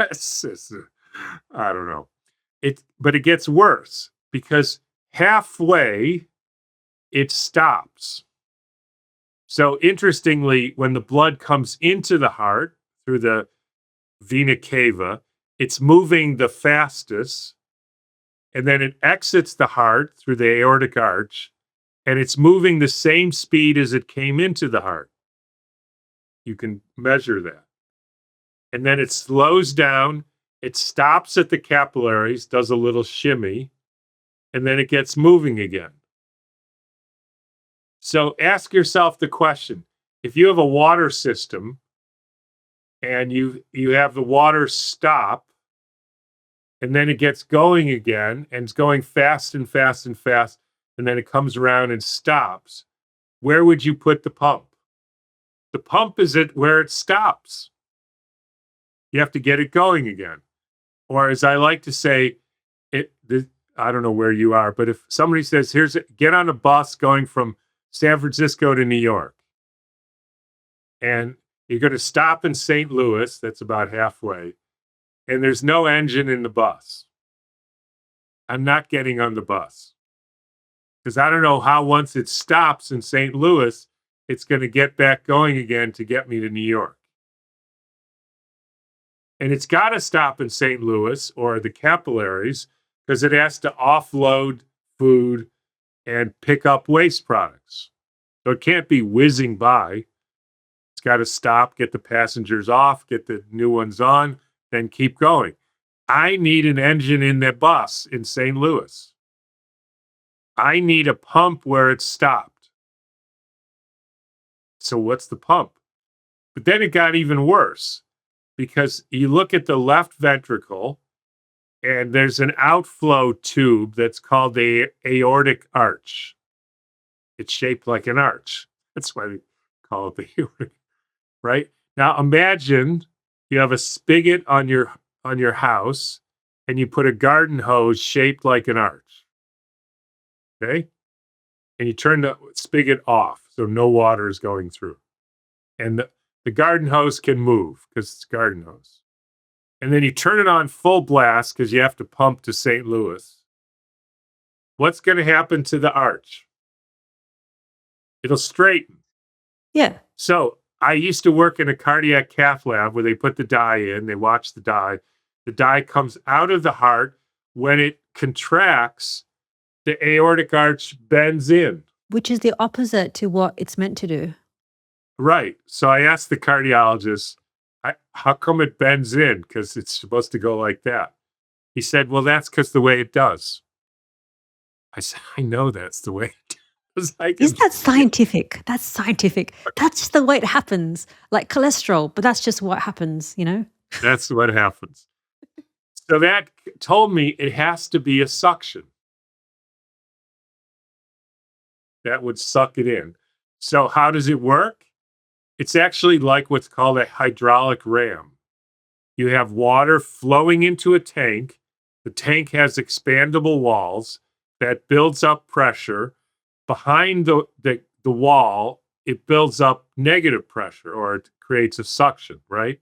I don't know. But it gets worse because halfway it stops. So interestingly, when the blood comes into the heart through the vena cava, it's moving the fastest, and then it exits the heart through the aortic arch, and it's moving the same speed as it came into the heart. You can measure that. And then it slows down, it stops at the capillaries, does a little shimmy, and then it gets moving again. So ask yourself the question, if you have a water system and you have the water stop, and then it gets going again, and it's going fast and fast and fast, and then it comes around and stops, where would you put the pump? The pump is where it stops. You have to get it going again. Or as I like to say, I don't know where you are, but if somebody says, get on a bus going from San Francisco to New York, and you're going to stop in St. Louis, that's about halfway, and there's no engine in the bus. I'm not getting on the bus because I don't know how once it stops in St. Louis, it's going to get back going again to get me to New York. And it's got to stop in St. Louis or the capillaries because it has to offload food and pick up waste products. So it can't be whizzing by. It's got to stop, get the passengers off, get the new ones on, then keep going. I need an engine in that bus in St. Louis. I need a pump where it stopped. So what's the pump? But then it got even worse because you look at the left ventricle and there's an outflow tube that's called the aortic arch. It's shaped like an arch. That's why they call it the aortic, right? Now imagine you have a spigot on your house and you put a garden hose shaped like an arch. Okay? And you turn the spigot off so no water is going through. And the garden hose can move because it's a garden hose. and then you turn it on full blast because you have to pump to St. Louis, what's going to happen to the arch? It'll straighten. Yeah. So I used to work in a cardiac cath lab where they put the dye in, they watch the dye. The dye comes out of the heart. When it contracts, the aortic arch bends in. Which is the opposite to what it's meant to do. Right. So I asked the cardiologist, how come it bends in? Because it's supposed to go like that. He said, well, that's because the way it does. I said, I know that's the way it does. Is that scientific? That's scientific. That's just the way it happens. Like cholesterol, but that's just what happens, you know? That's what happens. So that told me it has to be a suction. That would suck it in. So how does it work? It's actually like what's called a hydraulic ram. You have water flowing into a tank. The tank has expandable walls that builds up pressure. Behind the wall, it builds up negative pressure, or it creates a suction, right?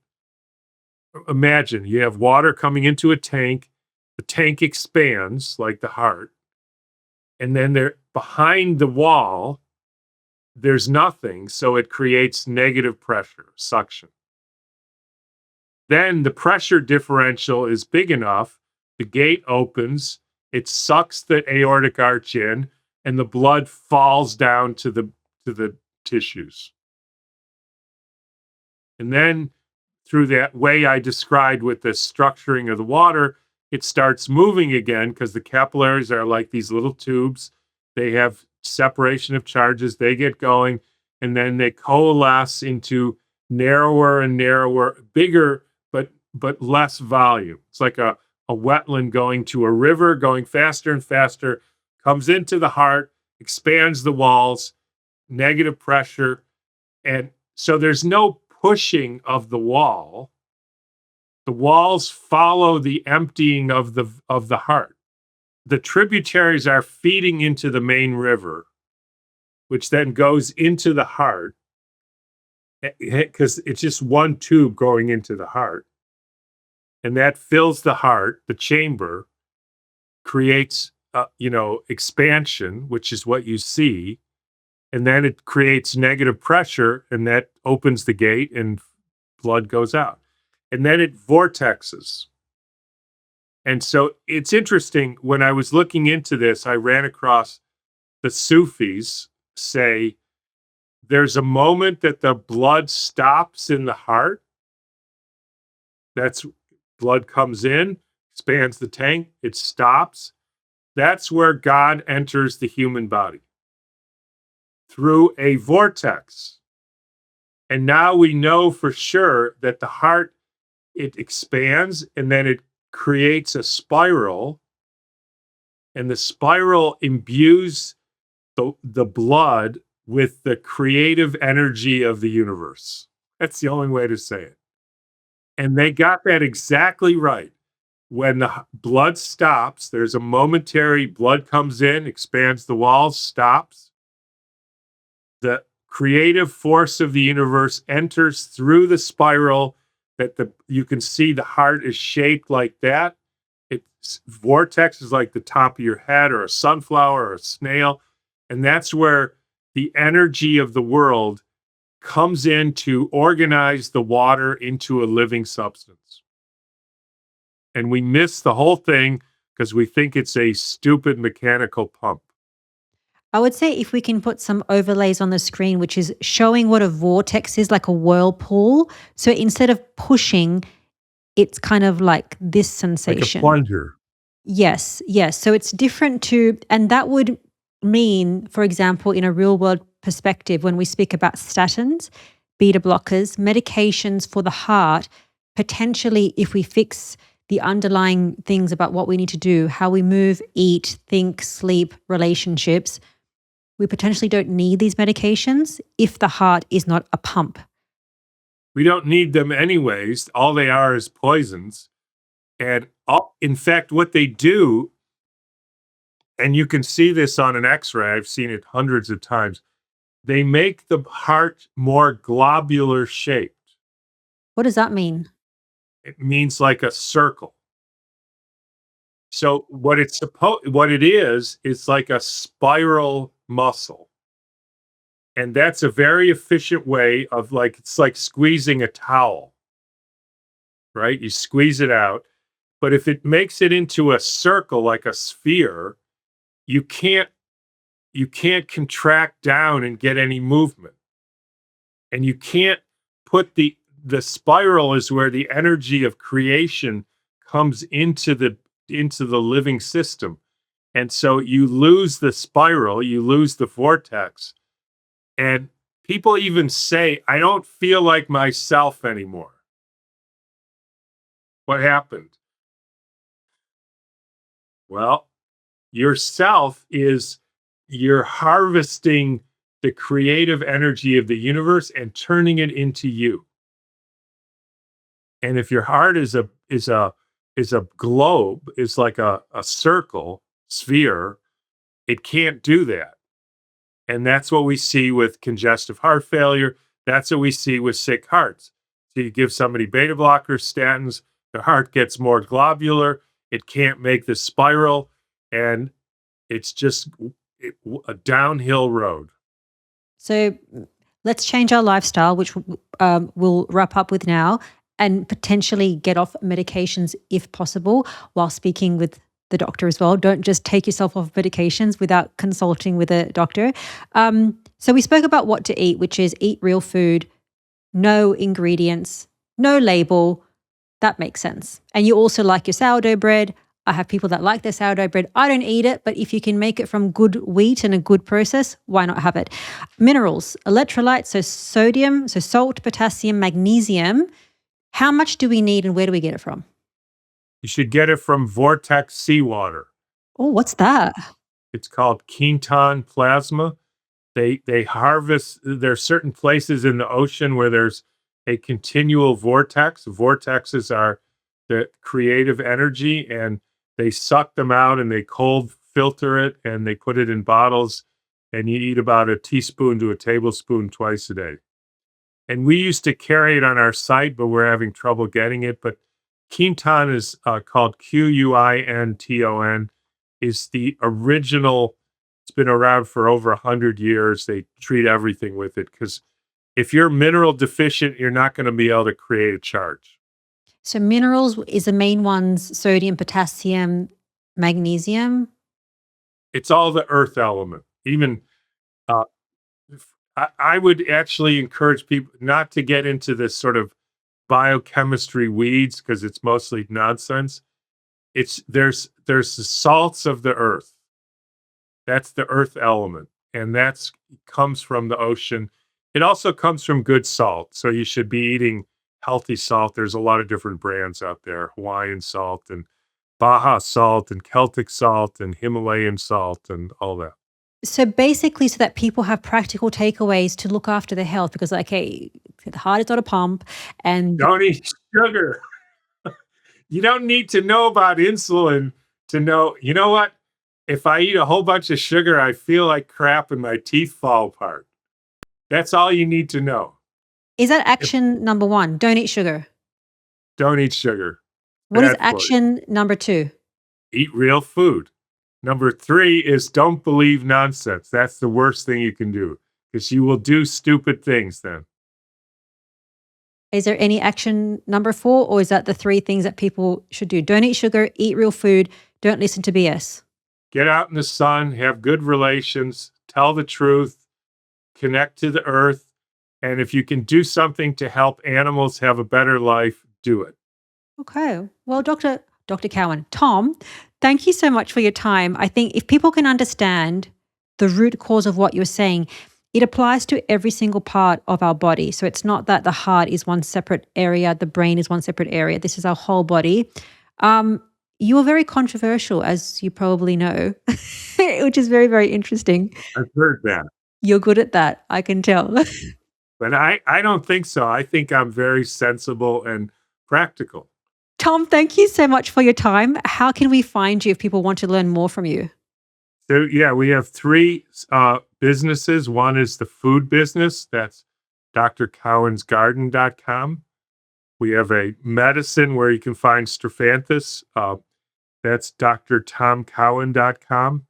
Imagine you have water coming into a tank. The tank expands like the heart. And then there, behind the wall, there's nothing, so it creates negative pressure, suction. Then the pressure differential is big enough, the gate opens, it sucks the aortic arch in, and the blood falls down to the tissues. And then through that way I described with the structuring of the water, it starts moving again because the capillaries are like these little tubes. They have separation of charges, they get going, and then they coalesce into narrower and narrower, bigger, but less volume. It's like a wetland going to a river, going faster and faster, comes into the heart, expands the walls, negative pressure. And so there's no pushing of the wall. The walls follow the emptying of the heart. The tributaries are feeding into the main river, which then goes into the heart, because it's just one tube going into the heart. And that fills the heart, the chamber, creates, expansion, which is what you see. And then it creates negative pressure, and that opens the gate and blood goes out. And then it vortexes. And so it's interesting, when I was looking into this, I ran across the Sufis say there's a moment that the blood stops in the heart. That's blood comes in, expands the tank, it stops. That's where God enters the human body through a vortex. And now we know for sure that the heart, it expands and then it creates a and the spiral imbues the blood with the creative energy of the universe. That's the only way to say it. And they got that exactly right. When the blood stops, there's a momentary, blood comes in, expands the walls, stops. The creative force of the universe enters through the spiral that you can see the heart is shaped like that. Its vortex is like the top of your head, or a sunflower, or a snail. And that's where the energy of the world comes in to organize the water into a living substance. And we miss the whole thing because we think it's a stupid mechanical pump. I would say if we can put some overlays on the screen, which is showing what a vortex is, like a whirlpool. So instead of pushing, it's kind of like this sensation. Like a plunger. Yes. So it's different and that would mean, for example, in a real world perspective, when we speak about statins, beta blockers, medications for the heart, potentially if we fix the underlying things about what we need to do, how we move, eat, think, sleep, relationships, we potentially don't need these medications if the heart is not a pump. We don't need them anyways. All they are is poisons. And in fact, what they do, and you can see this on an X-ray, I've seen it hundreds of times, they make the heart more globular shaped. What does that mean? It means like a circle. So what it is, it's like a spiral muscle. And that's a very efficient way of like, it's like squeezing a towel, right? You squeeze it out. But if it makes it into a circle, like a sphere, you can't you can't contract down and get any movement. And you can't put the spiral is where the energy of creation comes into the living system. And so you lose the spiral, you lose the vortex. And people even say, I don't feel like myself anymore. What happened? Well, yourself is you're harvesting the creative energy of the universe and turning it into you. And if your heart is a globe, is like a circle, sphere, it can't do that. And that's what we see with congestive heart failure. That's what we see with sick hearts. So you give somebody beta blockers, statins, the heart gets more globular, it can't make the spiral, and it's just a downhill road. So let's change our lifestyle, which we'll wrap up with now, and potentially get off medications if possible while speaking with the doctor as well. Don't just take yourself off medications without consulting with a doctor. So we spoke about what to eat, which is eat real food, no ingredients, no label. That makes sense. And you also like your sourdough bread. I have people that like their sourdough bread. I don't eat it, but if you can make it from good wheat and a good process, why not have it? Minerals, electrolytes, so sodium, so salt, potassium, magnesium. How much do we need and where do we get it from? You should get it from Vortex seawater. Oh, what's that? It's called Quinton plasma. They harvest. There are certain places in the ocean where there's a continual vortex. Vortexes are the creative energy, and they suck them out and they cold filter it and they put it in bottles. And you eat about a teaspoon to a tablespoon twice a day. And we used to carry it on our site, but we're having trouble getting it. But Quinton is called Quinton, is the original. It's been around for over 100 years. They treat everything with it because if you're mineral deficient, you're not going to be able to create a charge. So minerals is the main ones, sodium, potassium, magnesium. It's all the earth element. Even uh, I would actually encourage people not to get into this sort of biochemistry weeds because it's mostly nonsense. There's the salts of the earth. That's the earth element, and that's comes from the ocean. It also comes from good salt, so you should be eating healthy salt. There's a lot of different brands out there: Hawaiian salt and Baja salt and Celtic salt and Himalayan salt and all that. So basically, so that people have practical takeaways to look after their health because, like, hey, the heart is not a pump. And Don't eat sugar. You don't need to know about insulin to know, you know what? If I eat a whole bunch of sugar, I feel like crap and my teeth fall apart. That's all you need to know. is that action number one? Don't eat sugar. Don't eat sugar. What is Bad for you. action number two? Eat real food. Number 3 is don't believe nonsense. That's the worst thing you can do because you will do stupid things then. Is there any action number 4, or is that the 3 things that people should do? Don't eat sugar, eat real food, don't listen to BS. Get out in the sun, have good relations, tell the truth, connect to the earth. And if you can do something to help animals have a better life, do it. Okay. Well, Dr. Cowan, Tom, thank you so much for your time. I think if people can understand the root cause of what you're saying, it applies to every single part of our body. So it's not that the heart is one separate area, the brain is one separate area. This is our whole body. You are very controversial, as you probably know, which is very, very interesting. I've heard that. You're good at that, I can tell. But I don't think so. I think I'm very sensible and practical. Tom, thank you so much for your time. How can we find you if people want to learn more from you? So, yeah, we have 3 businesses. One is the food business. That's drcowansgarden.com. We have a medicine where you can find Strophanthus. That's drtomcowan.com.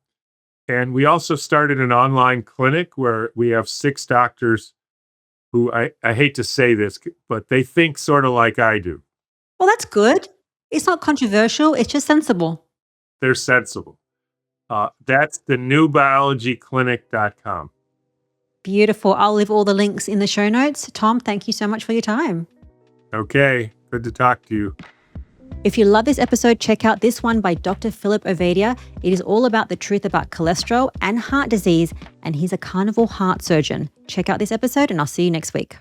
And we also started an online clinic where we have 6 doctors who I hate to say this, but they think sort of like I do. Well, that's good. It's not controversial, it's just sensible. They're sensible. That's the newbiologyclinic.com. Beautiful. I'll leave all the links in the show notes. Tom, thank you so much for your time. Okay, good to talk to you. If you love this episode, check out this one by Dr. Philip Ovadia. It is all about the truth about cholesterol and heart disease, and he's a carnivore heart surgeon. Check out this episode, and I'll see you next week.